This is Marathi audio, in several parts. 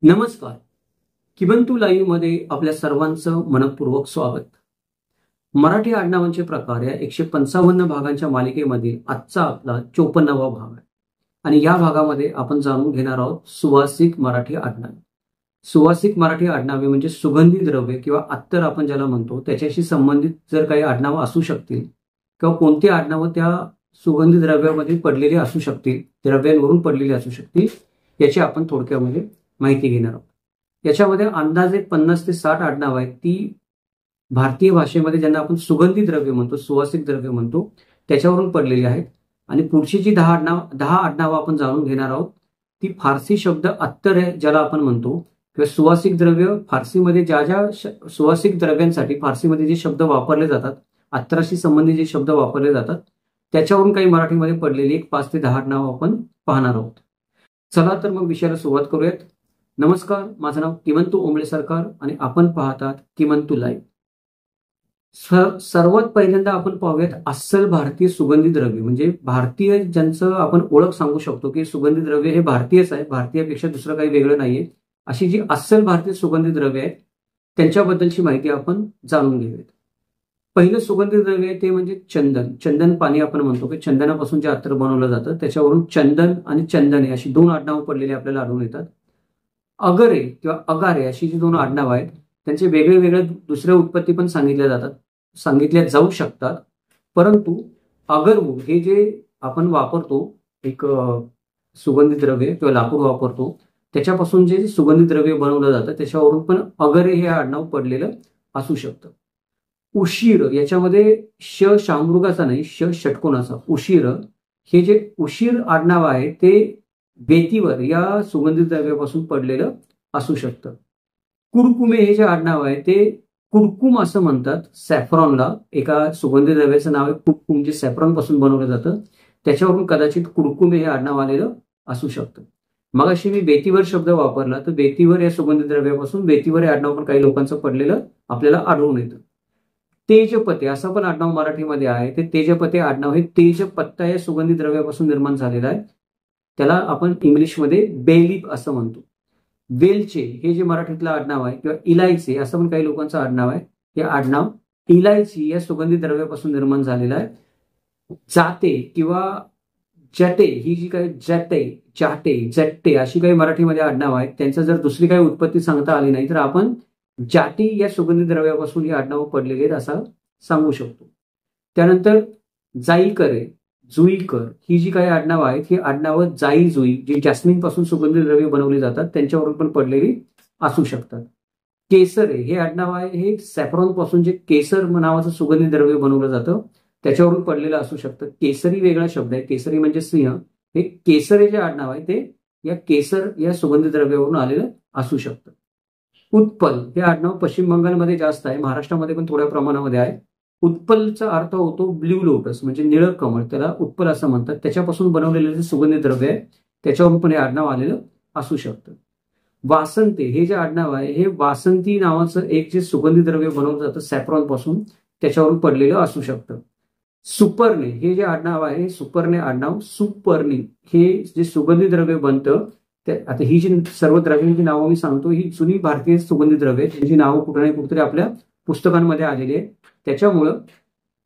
नमस्कार. किबंतु लाईव्ह मध्ये आपल्या सर्वांचं मनपूर्वक स्वागत. मराठी आडनावांचे प्रकार या 155 भागांच्या मालिकेमधील आजचा आपला 54वा भाग आहे आणि या भागामध्ये आपण जाणून घेणार आहोत सुवासिक मराठी आडनावे. सुवासिक मराठी आडनावे म्हणजे सुगंधी द्रव्य किंवा अत्तर आपण ज्याला म्हणतो त्याच्याशी संबंधित जर काही आडनावं असू शकतील किंवा कोणती आडनावं त्या सुगंधी द्रव्यामध्ये पडलेली असू शकतील, द्रव्यांवरून पडलेली असू शकतील, याची आपण थोडक्यामध्ये माहिती घेणार आहोत. याच्यामध्ये अंदाजे 50 ते 60 आडनावं आहेत ती भारतीय भाषेमध्ये ज्यांना आपण सुगंधी द्रव्य म्हणतो, सुवासिक द्रव्य म्हणतो, त्याच्यावरून पडलेली आहेत. आणि पुढची जी 10 आडनावं आपण जाणून घेणार आहोत ती फारसी शब्द अत्तर आहे ज्याला आपण म्हणतो किंवा सुवासिक द्रव्य. फारसीमध्ये ज्या सुवासिक द्रव्यांसाठी फारसीमध्ये जे शब्द वापरले जातात, अत्तराशी संबंधित जे शब्द वापरले जातात त्याच्यावरून काही मराठीमध्ये पडलेली 5 ते 10 आडनावं आपण पाहणार आहोत. चला तर मग विषयाला सुरुवात करूयात. नमस्कार, माझं नाव किमंतु ओंबळे सरकार आणि आपण पाहतात किमंतु लाईव्ह. सर्वात पहिल्यांदा आपण पाहूयात अस्सल भारतीय सुगंधी द्रव्य, म्हणजे भारतीय ज्यांचं आपण ओळख सांगू शकतो की सुगंधी द्रव्य हे भारतीयच आहे, भारतीयापेक्षा दुसरं काही वेगळं नाहीये, अशी जी अस्सल भारतीय सुगंधी द्रव्य आहेत त्यांच्याबद्दलची माहिती आपण जाणून घेऊयात. पहिलं सुगंधी द्रव्य आहे ते म्हणजे चंदन. चंदन पाणी आपण म्हणतो की चंदनापासून जे अत्तर बनवलं जातं त्याच्यावरून चंदन आणि चंदने अशी 2 आडनावं पडलेली आपल्याला आढळून येतात. अगरे किंवा अगारे अशी जी 2 आडनावं आहेत त्यांचे वेगळे वेगळे दुसऱ्या उत्पत्ती पण सांगितल्या जाऊ शकतात. परंतु अगरवू हे जे आपण वापरतो एक सुगंधी द्रव्य किंवा लाकूड वापरतो त्याच्यापासून जे सुगंधी द्रव्य बनवलं जातं त्याच्यावरून पण अगरे हे आडनाव पडलेलं असू शकतं. उशीर, याच्यामध्ये श शामृगाचा नाही, श षटकोनाचा उशीर, हे जे उशीर आडनाव आहे ते बेतीवर या सुगंधी द्रव्यापासून पडलेलं असू शकतं. कुरकुमे हे जे आडनाव आहे ते कुरकुम असं म्हणतात सॅफ्रॉनला. एका सुगंधी द्रव्याचं नाव आहे कुरकुम जे सॅफ्रॉन पासून बनवलं जातं, त्याच्यावरून कदाचित कुरकुमे हे आडनाव आलेलं असू शकतं. मग अशी मी बेतीवर शब्द वापरला तर बेतीवर या सुगंधी द्रव्यापासून बेतीवर हे आडनाव पण काही लोकांचं पडलेलं आपल्याला आढळून येतं. तेजपते असं पण आडनाव मराठीमध्ये आहे. ते तेजपते आडनाव हे तेजपत्ता या सुगंधी द्रव्यापासून निर्माण झालेलं आहे. त्याला आपण इंग्लिशमध्ये बेलीफ असं म्हणतो. वेलचे हे जे मराठीतलं आडनाव आहे किंवा इलायची असं पण काही लोकांचं आडनाव आहे. हे आडनाव इलायची या सुगंधी द्रव्यापासून निर्माण झालेलं आहे. जाते किंवा जटे ही जी काही जाटे जट्टे अशी काही मराठीमध्ये आडनाव आहेत त्यांचं जर दुसरी काही उत्पत्ती सांगता आली नाही तर आपण जाटी या सुगंधी द्रव्यापासून ही आडनावं पडलेली आहेत असं सांगू शकतो. त्यानंतर जाईकरे, जुईकर ही जी काही आडनावं आहेत ही आडनावं जाई जुई जी जॅस्मिन पासून सुगंधी द्रव्य बनवली जातात त्यांच्यावरून पण पडलेली असू शकतात. केसरे हे आडनाव आहे, हे सॅफ्रॉन पासून जे केसर नावाचं सुगंधी द्रव्य बनवलं जातं त्याच्यावरून पडलेलं असू शकतं. केसरी वेगळा शब्द आहे, केसरी म्हणजे सिंह. हे केसरे जे आडनाव आहे ते या केसर या सुगंधी द्रव्यावरून आलेलं असू शकतं. उत्पल हे आडनाव पश्चिम बंगालमध्ये जास्त आहे, महाराष्ट्रामध्ये पण थोड्या प्रमाणामध्ये आहे. उत्पलचा अर्थ होतो ब्ल्यू लोटस म्हणजे निळं कमळ, त्याला उत्पल असं म्हणतात. त्याच्यापासून बनवलेलं जे सुगंधी द्रव्य आहे त्याच्यावरून पण हे आडनाव आलेलं असू शकतं. वासंते हे जे आडनाव आहे हे वासंती नावाचं एक जे सुगंधी द्रव्य बनवलं जातं सॅफ्रॉन पासून त्याच्यावरून पडलेलं असू शकतं. सुपर्णे हे जे आडनाव आहे सुपर्णे आडनाव सुपर्णी हे जे सुगंधी द्रव्य बनतं. आता ही जी सर्व द्रव्यांची नावं मी सांगतो ही जुनी भारतीय सुगंधी द्रव्य त्यांची नावं कुठे नाही कुठेतरी आपल्या पुस्तकांमध्ये आलेली आहे. त्याच्यामुळं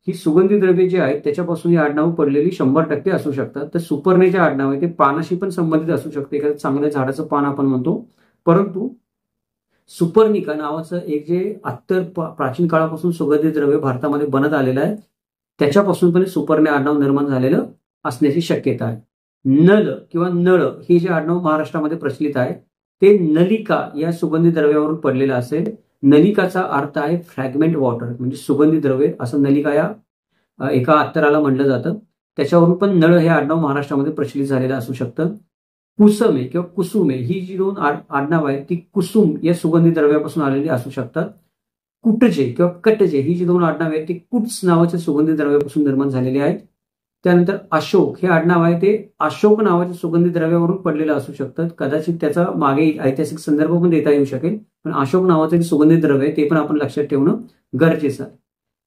ही सुगंधी द्रव्ये जी आहेत त्याच्यापासून ही आडनावं पडलेली 100% असू शकतात. तर सुपर्णे जे आडनाव आहे ते पानाशी पण संबंधित असू शकते, एखाद्या चांगल्या झाडाचं पान आपण म्हणतो. परंतु सुपर्णिका नावाचं एक जे अत्तर प्राचीन काळापासून सुगंधी द्रव्य भारतामध्ये बनत आलेलं आहे त्याच्यापासून पण सुपर्णे आडनाव निर्माण झालेलं असण्याची शक्यता आहे. नल किंवा नळ हे जे आडनाव महाराष्ट्रामध्ये प्रचलित आहे ते नलिका या सुगंधी द्रव्यावरून पडलेलं असेल. नलिकाचा अर्थ आहे फ्रॅगमेंट वॉटर म्हणजे सुगंधी द्रव्य असं नलिका या एका अत्तराला म्हणलं जातं. त्याच्यावरून पण नळ हे आडनाव महाराष्ट्रामध्ये प्रचलित झालेलं असू शकतं. कुसमे किंवा कुसुमे ही जी 2 आडनाव आहेत ती कुसुम या सुगंधी द्रव्यापासून आलेली असू शकतात. कुटजे किंवा कटजे ही जी 2 आडनाव आहेत ती कुट्स नावाच्या सुगंधी द्रव्यापासून निर्माण झालेली आहेत. त्यानंतर अशोक हे आडनाव आहे ते अशोक नावाच्या सुगंधी द्रव्यावरून पडलेलं असू शकतं. कदाचित त्याचा मागे ऐतिहासिक संदर्भ पण देता येऊ शकेल, पण अशोक नावाचं जे सुगंधी द्रव्य आहे ते पण आपण लक्षात ठेवणं गरजेचं आहे.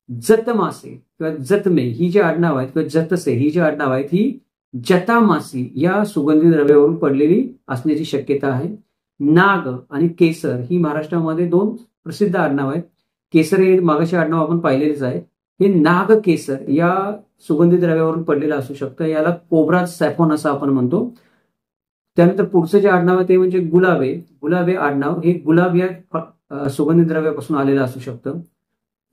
जतमासे किंवा जतमे ही जी आडनाव आहेत किंवा जतसे ही जी आडनाव आहेत ही जतामासी या सुगंधी द्रव्यावरून पडलेली असण्याची शक्यता आहे. नाग आणि केसर ही महाराष्ट्रामध्ये दोन प्रसिद्ध आडनाव आहेत. केसर हे मागाशी आडनाव आपण पाहिलेलेच आहे. हे नाग केसर या सुगंधी द्रव्यावरून पडलेलं असू शकतं. याला कोब्रा सॅफॉन असं आपण म्हणतो. त्यानंतर पुढचं जे आडनाव आहे ते म्हणजे गुलाबे. गुलाबे आडनाव हे गुलाब या सुगंधी द्रव्यापासून आलेलं असू शकतं.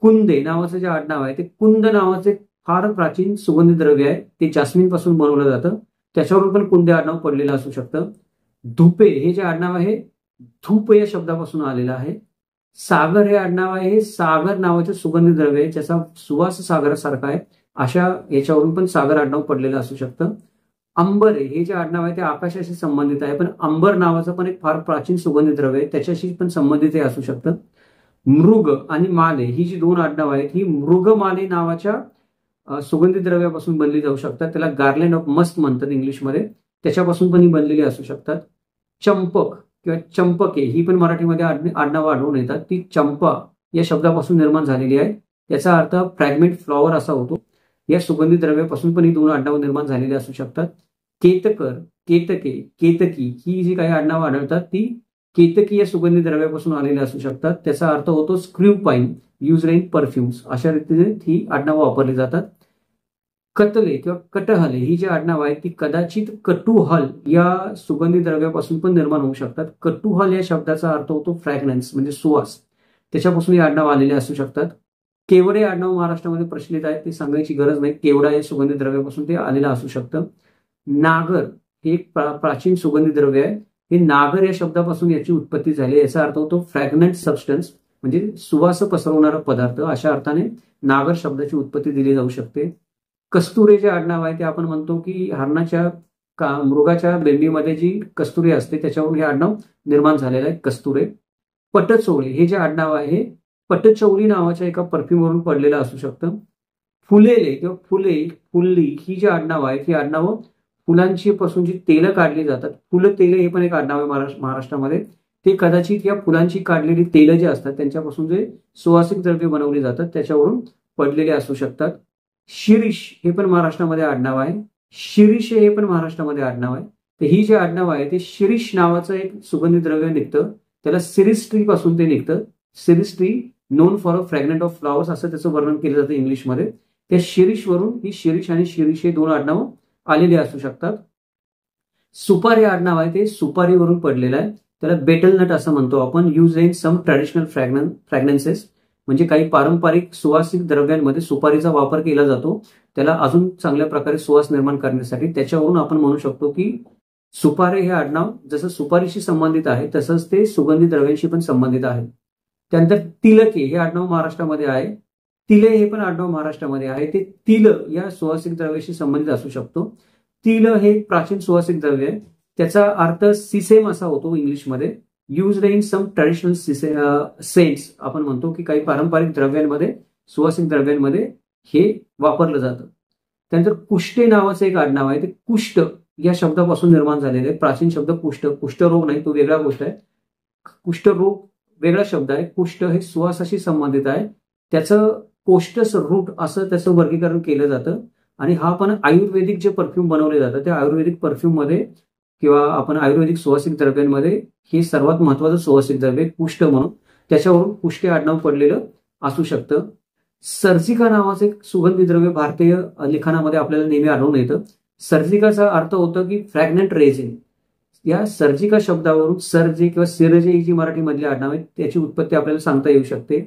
कुंदे नावाचं जे आडनाव आहे ते कुंद नावाचे फार प्राचीन सुगंधी द्रव्य आहे. ते जास्मिन पासून बनवलं जातं. त्याच्यावरून पण कुंदे आडनाव पडलेलं असू शकतं. धुपे हे जे आडनाव आहे धूप या शब्दापासून आलेलं आहे. सागर हे आडनाव आहे हे सागर नावाचे सुगंधी द्रव्य आहे ज्याचा सुवास सागरासारखा आहे. अशा याच्यावरून पण सागर आडनाव पडलेलं असू शकतं. अंबर हे जे आडनाव आहे ते आकाशाशी संबंधित आहे, पण अंबर नावाचं पण एक फार प्राचीन सुगंधी द्रव्य आहे त्याच्याशी पण संबंधित हे असू शकतं. मृग आणि माले ही जी दोन आडनाव आहेत ही मृगमाले नावाच्या सुगंधी द्रव्यापासून बनली जाऊ शकतात. त्याला गार्लँड ऑफ मस्क म्हणतात इंग्लिशमध्ये. त्याच्यापासून पण ही बनलेली असू शकतात. चंपक किंवा चंपके ही पण मराठीमध्ये आडनावं आढळून येतात. ती चंपा या शब्दापासून निर्माण झालेली आहे. याचा अर्थ फ्रॅगमेंट फ्लॉवर असा होतो. या सुगंधी द्रव्यापासून पण ही दोन आडनावं निर्माण झालेली असू शकतात. केतकर, केतके, केतकी ही जी काही आडनावं आढळतात ती केतकी या सुगंधी द्रव्यापासून आलेली असू शकतात. त्याचा अर्थ होतो screw pine used in perfumes. अशा रीतीने ही आडनावं वापरली जातात. कतले किंवा कटहले ही जी आडनाव आहे ती कदाचित कटुहल या सुगंधी द्रव्यापासून पण निर्माण होऊ शकतात. कटुहल या शब्दाचा अर्थ होतो फ्रॅग्रन्स म्हणजे सुवास. त्याच्यापासून ही आडनाव आलेले असू शकतात. केवडे आडनाव महाराष्ट्रामध्ये प्रचलित आहे ते सांगायची गरज नाही. केवडा या सुगंधी द्रव्यापासून ते आलेलं असू शकतं. नागर हे एक प्राचीन सुगंधी द्रव्य आहे. हे नागर या शब्दापासून याची उत्पत्ती झाली. याचा अर्थ होतो फ्रॅग्रंट सबस्टन्स म्हणजे सुवास पसरवणारा पदार्थ. अशा अर्थाने नागर शब्दाची उत्पत्ती दिली जाऊ शकते. कस्तुरे जे आडनाव आहे ते आपण म्हणतो की हरणाच्या मृगाच्या बेंबीमध्ये जी कस्तुरी असते त्याच्यावरून हे आडनाव निर्माण झालेलं आहे कस्तुरे. पटचोळी हे जे आडनाव आहे पटचौली नावाच्या एका परफ्यूमवरून पडलेलं असू शकतं. फुलेले किंवा फुले फुल्ली ही जी आडनाव आहेत ही आडनावं फुलांची पासून जी तेलं काढली जातात. फुलं तेले हे पण एक आडनाव आहे महाराष्ट्रामध्ये. ते कदाचित या फुलांची काढलेली तेलं जे असतात त्यांच्यापासून जे सुवासिक द्रव्य बनवली जातात त्याच्यावरून पडलेले असू शकतात. शिरीष हे पण महाराष्ट्रामध्ये आडनाव आहे. शिरीष हे पण महाराष्ट्रामध्ये आडनाव आहे. तर ही जे आडनाव आहे ते शिरीष नावाचं एक सुगंधी द्रव्य निघतं. त्याला सिरिस ट्री पासून ते निघतं. Series tree non for a फ्रॅग्रंट of flowers असं त्याचं वर्णन केलं जातं इंग्लिशमध्ये. त्या शिरीषवरून ही शिरीष आणि शिरीष हे दोन आडनाव आलेले असू शकतात. सुपारी आडनाव आहे ते सुपारीवरून पडलेलं आहे. त्याला बेटल नट असं म्हणतो आपण. यूज इन सम ट्रॅडिशनल फ्रॅग्रन्सेस म्हणजे काही पारंपरिक सुवासिक द्रव्यांमध्ये सुपारीचा वापर केला जातो त्याला अजून चांगल्या प्रकारे सुवास निर्माण करण्यासाठी. त्याच्यावरून आपण म्हणू शकतो की सुपारी हे आडनाव जसं सुपारीशी संबंधित आहे तसंच ते सुगंधी द्रव्यांशी पण संबंधित आहे. त्यानंतर तिलके हे आडनाव महाराष्ट्रामध्ये आहे. तिले हे पण आडनाव महाराष्ट्रामध्ये आहे. ते तिल या सुवासिक द्रव्याशी संबंधित असू शकतो. तिल हे प्राचीन सुवासिक द्रव्य आहे. त्याचा अर्थ सिसेम असा होतो इंग्लिशमध्ये. Used in some traditional scents आपण म्हणतो की काही पारंपरिक द्रव्यांमध्ये सुवासिक द्रव्यांमध्ये हे वापरलं जातं. त्यानंतर कुष्टे नावाचं एक आडनाव आहे. ते कुष्ठ या शब्दापासून निर्माण झालेले. प्राचीन शब्द कुष्ठ. कुष्ठरोग नाही तो वेगळा गोष्ट आहे. कुष्ठरोग वेगळा शब्द आहे. कुष्ठ हे सुवासाशी संबंधित आहे. त्याचं कोष्टस रूट असं त्याचं वर्गीकरण केलं जातं. आणि हा पण आयुर्वेदिक जे परफ्यूम बनवले जातं त्या आयुर्वेदिक परफ्यूम मध्ये किंवा आपण आयुर्वेदिक सुवासिक द्रव्यांमध्ये हे सर्वात महत्वाचं सुवासिक द्रव्य कुष्ठ म्हणून त्याच्यावरून कुष्ठे आडनाव पडलेलं असू शकतं. सर्जिका नावाचं एक सुगंधी द्रव्य भारतीय लिखाणामध्ये आपल्याला नेहमी आढळून येतं. सर्जिकाचा अर्थ होतो की फ्रॅग्रंट रेझिन. या सर्जिका शब्दावरून सर्जे किंवा सिरजे ही जी मराठीमधली आडनाव आहे त्याची उत्पत्ती आपल्याला सांगता येऊ शकते.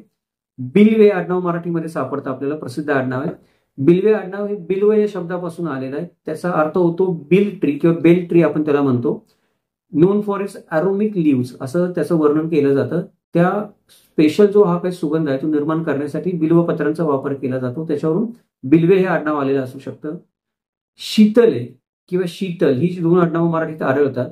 बिल्वे आडनाव मराठीमध्ये सापडतं आपल्याला. प्रसिद्ध आडनाव आहे. बिल्वे आडनाव हे बिल्व या शब्दापासून आलेलं आहे. त्याचा अर्थ होतो बिल ट्री किंवा बेल ट्री आपण त्याला म्हणतो. नोन फॉर इट्स अरोमिक लिव्स असं त्याचं वर्णन केलं जातं. त्या स्पेशल जो हा काही सुगंध आहे तो निर्माण करण्यासाठी बिल्वपत्रांचा वापर केला जातो. त्याच्यावरून बिल्वे हे आडनाव आलेलं असू शकतं. शीतले किंवा शीतल ही जी दोन आडनावं मराठीत आढळतात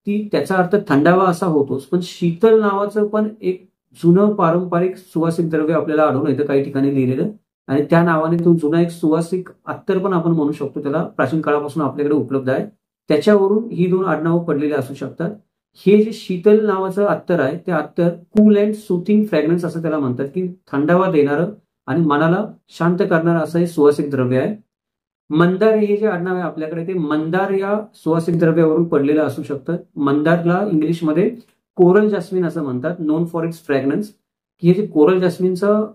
ती त्याचा अर्थ थंडावा असा होतोच, पण शीतल नावाचं पण एक जुनं पारंपरिक सुवासिक द्रव्य आपल्याला आढळून येतं काही ठिकाणी लिहिलेलं. आणि त्या नावाने तो जुना एक सुवासिक अत्तर पण आपण म्हणू शकतो. त्याला प्राचीन काळापासून आपल्याकडे उपलब्ध आहे. त्याच्यावरून ही दोन आडनावं पडलेली असू शकतात. हे जे शीतल नावाचं अत्तर आहे ते अत्तर कूल अँड सुथिंग फ्रॅग्रन्स असं त्याला म्हणतात की थंडावा देणारं आणि मनाला शांत करणारं असं हे सुवासिक द्रव्य आहे. मंदार हे जे आडनाव आहे आपल्याकडे ते मंदार या सुवासिक द्रव्यावरून पडलेलं असू शकतं. मंदारला इंग्लिशमध्ये कोरल जास्मिन असं म्हणतात, नोन फॉर इट्स फ्रॅग्रन्स, की हे जे कोरल जास्मिनचं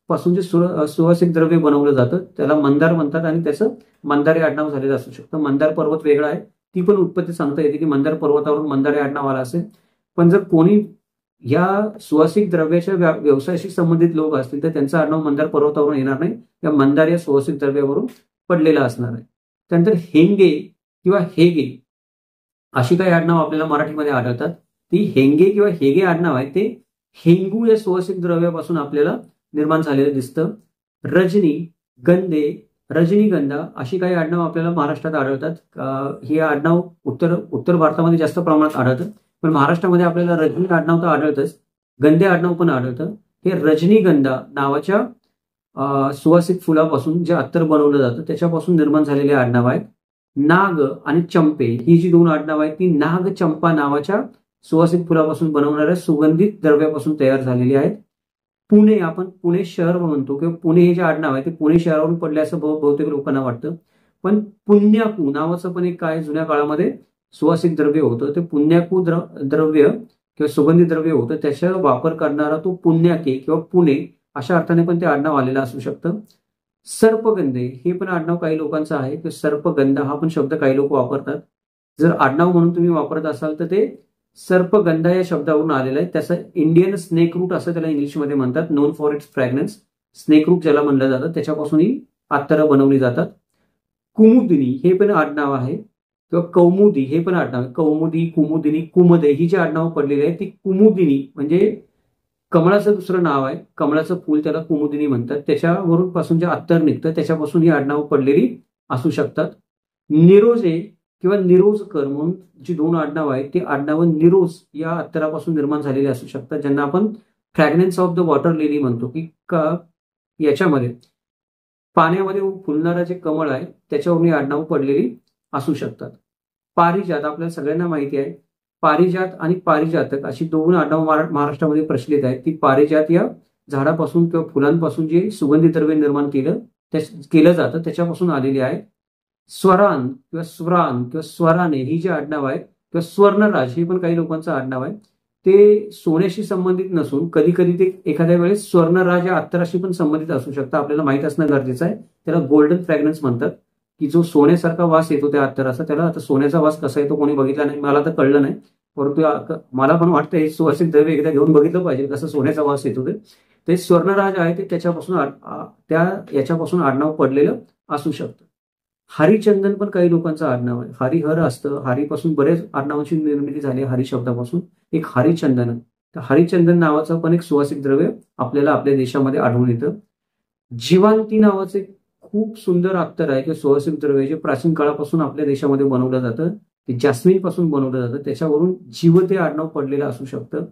पासून जे सुवासिक द्रव्य बनवलं जातं त्याला मंदार म्हणतात आणि त्याचं मंदार हे आडनाव झालेलं असू शकतं. मंदार पर्वत वेगळा आहे, ती पण उत्पत्ती सांगता येते की मंदार पर्वतावरून मंदार हे आडनाव आलं असेल. पण जर कोणी या सुवासिक द्रव्याच्या व्यवसायाशी संबंधित लोक असतील तर त्यांचं आडनाव मंदार पर्वतावरून येणार नाही, या मंदार या सुवासिक द्रव्यावरून पडलेलं असणार आहे. त्यानंतर हेंगे किंवा हेगे अशी काही आडनाव आपल्याला मराठीमध्ये आढळतात. ती हेंगे किंवा हेगे आडनाव आहे ते हेंगू या सुवासिक द्रव्यापासून आपल्याला निर्माण झालेलं दिसतं. रजनी, गंधे, रजनीगंधा अशी काही आडनाव आपल्याला महाराष्ट्रात आढळतात. ही आडनाव उत्तर भारतामध्ये जास्त प्रमाणात आढळतं, पण महाराष्ट्रामध्ये आपल्याला रजनी आडनाव तर आढळतच, गंधे आडनाव पण आढळतं. हे रजनीगंधा नावाच्या सुवासिक फुलापासून जे अत्तर बनवलं जातं त्याच्यापासून निर्माण झालेले आडनाव आहेत. नाग आणि चंपे ही जी दोन आडनाव आहेत ती नाग चंपा नावाच्या सुवासिक फुलापासून बनवणाऱ्या सुगंधित द्रव्यापासून तयार झालेली आहेत. पुणे, आपण पुणे शहर म्हणतो किंवा पुणे हे जे आडनाव आहे ते पुणे शहरावरून पडले असं बहुतेक लोकांना वाटतं, पण पुण्याकू नावाचं पण एक काय जुन्या काळामध्ये सुवासिक द्रव्य होतं, ते पुण्याकू द्रव्य किंवा सुगंधी द्रव्य होतं, त्याचा वापर करणारा तो पुण्याके किंवा पुणे अशा अर्थाने पण ते आडनाव आलेलं असू शकतं. सर्पगंधे हे पण आडनाव काही लोकांचं आहे, की सर्पगंध हा पण शब्द काही लोक वापरतात. जर आडनाव म्हणून तुम्ही वापरत असाल तर ते सर्पगंधा या शब्दावरून आलेलं आहे. त्याचं इंडियन स्नेक रूट असं त्याला इंग्लिशमध्ये म्हणतात, known for its fragrance. Snake root ज्याला म्हणलं जातं त्याच्यापासून ही अत्तरं बनवली जातात. कुमुदिनी हे पण आडनाव आहे किंवा कौमुदी हे पण आडनाव आहे. कौमुदी, कुमुदिनी, कुमदे ही जी आडनाव पडलेली आहे ती कुमुदिनी म्हणजे कमळाचं दुसरं नाव आहे, कमळाचं फूल त्याला कुमुदिनी म्हणतात, त्याच्यावरून पासून जे अत्तर निघतं त्याच्यापासून ही आडनाव पडलेली असू शकतात. निरोजे किंवा निरोजकर म्हणून जी दोन आडनाव आहेत ती आडनावं निरोज या अत्तरापासून निर्माण झालेली असू शकतात, ज्यांना आपण fragrance of the water lily म्हणतो, की याच्यामध्ये पाण्यामध्ये फुलणारं जे कमळ आहे त्याच्यावरून ही आडनाव पडलेली असू शकतात. पारिजात आपल्याला सगळ्यांना माहिती आहे, पारिजात आणि पारिजातक अशी दोन आडनाव महाराष्ट्रामध्ये प्रचलित आहेत. ती पारिजात या झाडापासून किंवा फुलांपासून जे सुगंधी द्रव्य निर्माण केलं जातं त्याच्यापासून आलेली आहे. स्वरान किंवा स्वरान किंवा स्वराने ही जी आडनाव आहे किंवा स्वर्णराज हे पण काही लोकांचं आडनाव आहे, ते सोन्याशी संबंधित नसून कधी कधी ते एखाद्या वेळेस स्वर्णराज या अत्तराशी पण संबंधित असू शकतं. आपल्याला माहित असणं गरजेचं आहे. त्याला गोल्डन फ्रॅग्रन्स म्हणतात, की जो सोन्यासारखा वास येतो त्या अत्तराचा. त्याला आता सोन्याचा वास कसा येतो कोणी बघितला नाही, मला तर कळलं नाही, परंतु मला पण वाटतं हे सुवासिक द्रव्य एकदा घेऊन बघितलं पाहिजे कसं सोन्याचा वास येतो. ते स्वर्णराज आहे ते त्याच्यापासून याच्यापासून आडनाव पडलेलं असू शकतं. हरिचंदन पण काही लोकांचं आडनाव आहे. हरिहर असतं, हरीपासून बरेच आडनावांची निर्मिती झाली हरी शब्दापासून. एक हरिचंदन, तर हरिचंदन नावाचं पण एक सुवासिक द्रव्य आपल्याला आपल्या देशामध्ये आढळून येतं. जीवांती नावाचे खूप सुंदर अत्तर आहे किंवा सुवासिक द्रव्य जे प्राचीन काळापासून आपल्या देशामध्ये बनवलं जातं, ते जास्मिन पासून बनवलं जातं, त्याच्यावरून जीवते आडनाव पडलेलं असू शकतं.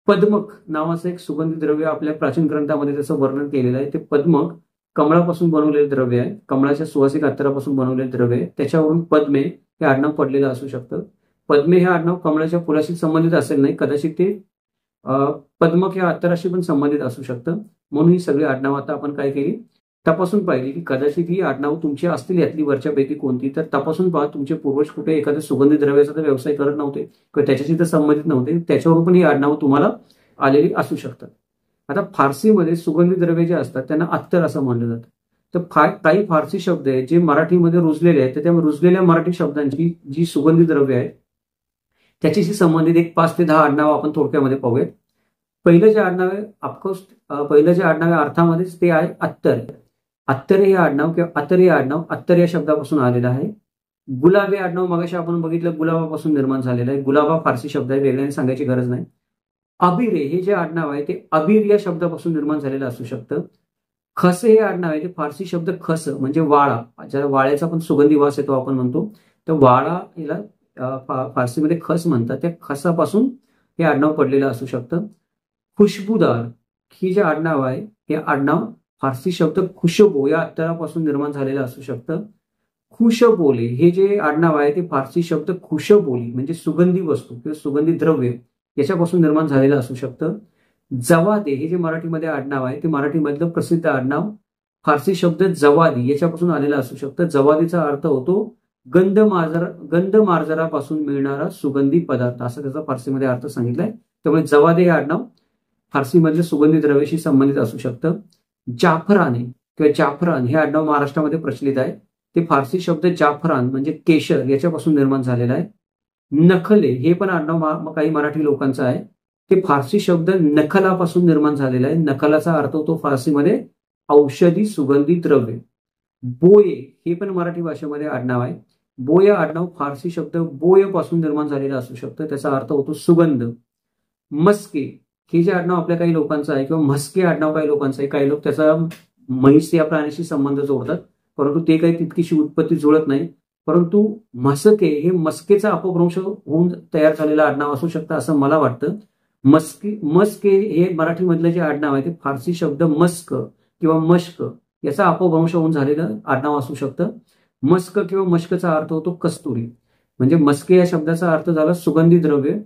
पद्मक नावाचं एक सुगंधी द्रव्य आपल्या प्राचीन ग्रंथामध्ये त्याचं वर्णन केलेलं आहे. ते पद्मक कमळापासून बनवलेले द्रव्य आहे, कमळाच्या सुवासिक अत्तरापासून बनवलेले द्रव्य आहे, त्याच्यावरून पद्मे हे आडनाव पडलेलं असू शकतं. पद्मे हे आडनाव कमळाच्या फुलाशी संबंधित असेल नाही, कदाचित ते पद्मक या अत्तराशी पण संबंधित असू शकतं. म्हणून ही सगळी आडनाव आता आपण काय केली, तपासून पाहिली, की कदाचित ही आडनाव तुमची असतील यातली वरच्यापैकी कोणती. तर तपासून पहा तुमचे पूर्वज कुठे एखाद्या सुगंधी द्रव्याचा तर व्यवसाय करत नव्हते किंवा त्याच्याशी तर संबंधित नव्हते, त्याच्यावर पण ही आडनाव तुम्हाला आलेली असू शकतात. आता फारसीमध्ये सुगंधी द्रव्य जे असतात त्यांना अत्तर असं म्हणलं जातं. तर काही फारसी शब्द आहेत जे मराठीमध्ये रुजलेले आहेत, तर त्या रुजलेल्या मराठी शब्दांची जी सुगंधी द्रव्य आहेत त्याच्याशी संबंधित एक 5 ते 10 आडनाव आपण थोडक्यामध्ये पाहूयात. पहिलं जे आडनाव आहे ऑफकोर्स पहिलं जे आडनाव आहे अर्थामध्येच ते आहे अत्तर. अत्तर हे आडनाव किंवा अत्तर हे आडनाव अत्तर या शब्दापासून आलेलं आहे. गुलाब हे आडनाव मगाशी आपण बघितलं गुलाबापासून निर्माण झालेलं आहे. गुलाब हा फारसी शब्द आहे, वेगळ्याने सांगायची गरज नाही. अबिरे हे जे आडनाव आहे ते अबीर या शब्दापासून निर्माण झालेलं असू शकतं. खसे हे आडनाव आहे ते फारसी शब्द खस म्हणजे वाळा, ज्याला वाळ्याचा पण सुगंधी वास येतो आपण म्हणतो, तर वाळा याला फारसीमध्ये खस म्हणतात, त्या खसापासून हे आडनाव पडलेलं असू शकतं. खुशबूदार ही जे आडनाव आहे हे आडनाव फारसी शब्द खुशबो या अत्तरापासून निर्माण झालेलं असू शकतं. खुशबोले हे जे आडनाव आहे ते फारसी शब्द खुशबोली म्हणजे सुगंधी वस्तू किंवा सुगंधी द्रव्य याच्यापासून निर्माण झालेलं असू शकतं. जवादे हे जे मराठीमध्ये आडनाव आहे ते मराठीमधलं प्रसिद्ध आडनाव फारसी शब्द जवादी याच्यापासून आलेला असू शकतं. जवादीचा अर्थ होतो गंध मार्जरापासून मिळणारा सुगंधी पदार्थ, असा त्याचा फारसीमध्ये अर्थ सांगितलाय. त्यामुळे जवादे हे आडनाव फारसीमधल्या सुगंधी द्रव्याशी संबंधित असू शकतं. जाफराने किंवा जाफरान हे आडनाव महाराष्ट्रामध्ये प्रचलित आहे. ते फारसी शब्द जाफरान म्हणजे केशर याच्यापासून निर्माण झालेला आहे. नखले हे पण आडनाव काही मराठी लोकांचं आहे. ते फारसी शब्द नखलापासून निर्माण झालेला आहे. नखलाचा अर्थ होतो फारसीमध्ये औषधी सुगंधी द्रव्य. बोये हे पण मराठी भाषेमध्ये आडनाव आहे. बोय आडनाव फारसी शब्द बोय पासून निर्माण झालेला असू शकतं. त्याचा अर्थ होतो सुगंध. मस्के हे जे आडनाव आपल्या काही लोकांचं आहे किंवा म्हस्के आडनाव काही लोकांचं आहे. काही लोक त्याचा म्हैस या प्राण्याशी संबंध जोडतात, परंतु ते काही तितकीशी उत्पत्ती जुळत नाही. परंतु म्हसके हे मस्केचा अपभ्रंश होऊन तयार झालेलं आडनाव असू शकतं असं मला वाटतं. मस्के हे मराठीमधलं जे आडनाव आहे ते फारसी शब्द मस्क किंवा मश्क याचा अपभ्रंश होऊन झालेलं आडनाव असू शकतं. मस्क किंवा मश्कचा अर्थ होतो कस्तुरी. म्हणजे मस्के या शब्दाचा अर्थ झाला सुगंधी द्रव्य.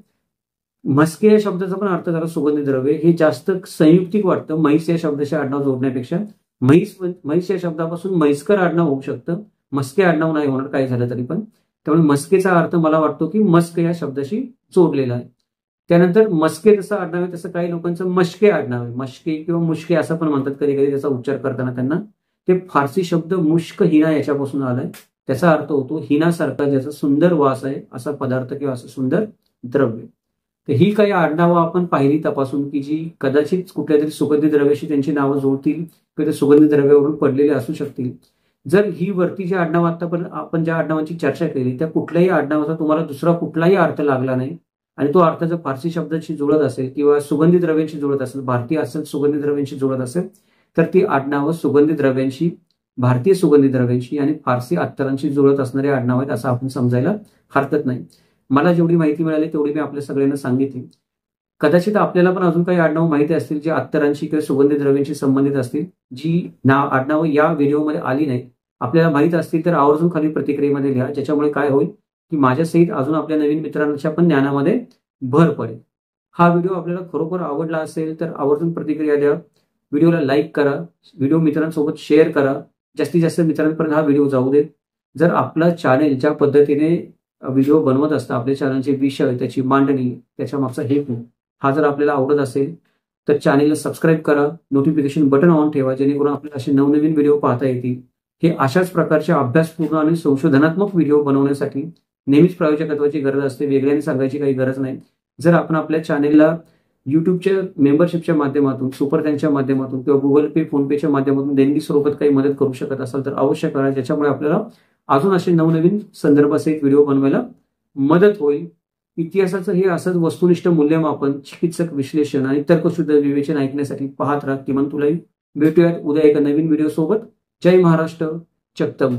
म्हस्के या शब्दाचा पण अर्थ झाला सुगंधी द्रव्य. हे जास्त संयुक्तिक वाटतं म्हैस या शब्दाशी आडनाव जोडण्यापेक्षा. म्हैस या शब्दापासून म्हैसकर आडनाव होऊ शकतं, मस्के आडनाव नाही होणार काही झालं तरी पण. त्यामुळे मस्केचा अर्थ मला वाटतो की मस्क या शब्दाशी जोडलेला आहे. त्यानंतर मस्के जसं आडनाव आहे तसं काही लोकांचं मश्के आडनाव आहे. मश्के किंवा मुश्के असं पण म्हणतात कधी कधी त्याचा उच्चार करताना त्यांना. ते फारसी शब्द मुश्क हिना याच्यापासून आलाय. त्याचा अर्थ होतो हिनासारखा ज्याचा सुंदर वास आहे असा पदार्थ किंवा असं सुंदर द्रव्य. तर ही काही आडनावं आपण पाहिली तपासून की जी कदाचित कुठल्या तरी सुगंधी द्रव्याशी त्यांची नावं जोडतील किंवा ते सुगंधी द्रव्यावरून पडलेले असू शकतील. जर ही वरती जी आडनाव आतापर्यंत आपण ज्या आडनावांची चर्चा केली त्या कुठल्याही आडनावाचा तुम्हाला दुसरा कुठलाही अर्थ लागला नाही आणि तो अर्थ जर फारसी शब्दांशी जुळत असेल किंवा सुगंधी द्रव्यांशी जुळत असेल, भारतीय असेल सुगंधी द्रव्यांशी जुळत असेल, तर ती आडनावं सुगंधी द्रव्यांशी, भारतीय सुगंधी द्रव्यांशी आणि फारसी अत्तरांशी जुळत असणारे आडनाव आहेत असं आपण समजायला हरकत नाही. मला जेवढी माहिती मिळाली तेवढी मी आपल्या सगळ्यांना सांगितली. कदाचित आपल्याला पण अजून काही आडनाव माहिती असतील जे अत्तरांशी किंवा सुगंधी द्रव्यांशी संबंधित असतील, जी आडनावं या व्हिडिओमध्ये आली नाही, आपल्याला माहित असतील तर आवर्जून खाली प्रतिक्रियेमध्ये लिहा, ज्याच्यामुळे काय होईल की माझ्यासहित अजून आपल्या नवीन मित्रांच्या पण ज्ञानामध्ये भर पडेल. हा व्हिडिओ आपल्याला खरोखर आवडला असेल तर आवर्जून प्रतिक्रिया द्या, व्हिडिओला लाईक करा, व्हिडिओ मित्रांसोबत शेअर करा, जास्तीत जास्त मित्रांपर्यंत हा व्हिडिओ जाऊ देत. जर आपलं चॅनेल ज्या पद्धतीने व्हिडिओ बनवत असतं, आपल्या चॅनलचे विषय, त्याची मांडणी, त्याच्या मागचा हेतू हा जर आपल्याला आवडत असेल तर चॅनेलला सबस्क्राईब करा, नोटिफिकेशन बटन ऑन ठेवा, जेणेकरून आपल्याला असे नवनवीन व्हिडिओ पाहता येतील. हे अशाच प्रकारचे अभ्यासपूर्ण आणि संशोधनात्मक व्हिडिओ बनवण्यासाठी नेहमीच प्रायोजकत्वाची गरज असते, वेगळ्याने सांगायची काही गरज नाही. जर आपण आपल्या चॅनेलला युट्यूबच्या मेंबरशिपच्या माध्यमातून, सुपर थँक्सच्या माध्यमातून किंवा गुगल पे, फोन पेच्या माध्यमातून देणगी स्वरूपात काही मदत करू शकत असाल तर अवश्य करा, ज्याच्यामुळे आपल्याला अजून असे नवनवीन संदर्भासहित व्हिडिओ बनवायला मदत होईल. इतिहासाचं हे असंच वस्तुनिष्ठ मूल्यमापन, चिकित्सक विश्लेषण आणि तर्कशुद्ध विवेचन ऐकण्यासाठी पाहत राहा किमान तुलाही. भेटूयात उद्या एका नवीन व्हिडिओ सोबत. जय महाराष्ट्र. चक्तम.